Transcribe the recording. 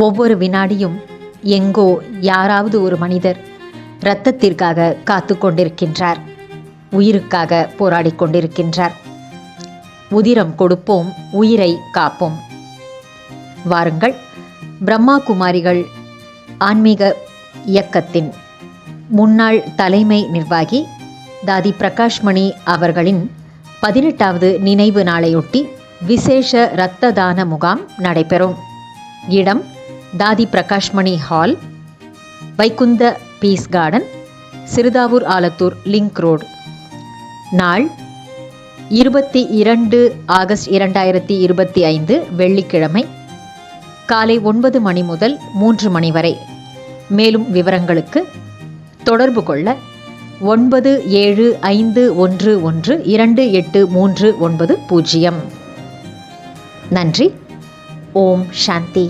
ஒவ்வொரு வினாடியும் எங்கோ யாராவது ஒரு மனிதர் இரத்தத்திற்காக காத்து கொண்டிருக்கின்றார், உயிருக்காக போராடி கொண்டிருக்கின்றார். உதிரம் கொடுப்போம், உயிரை காப்போம். வாருங்கள், பிரம்மா குமாரிகள் ஆன்மீக இயக்கத்தின் முன்னாள் தலைமை நிர்வாகி தாதி பிரகாஷ்மணி அவர்களின் 18வது நினைவு நாளையொட்டி விசேஷ இரத்த தான முகாம் நடைபெறும். இடம் Dadi Prakashmani Hall, Vaikunth Peace Garden, Siruthavur Alathur link road. நாள் 22 ஆகஸ்ட் 2025 வெள்ளிக்கிழமை, காலை 9 மணி முதல் 3 மணி வரை. மேலும் விவரங்களுக்கு தொடர்பு கொள்ள 9751128390. நன்றி. ஓம் சாந்தி.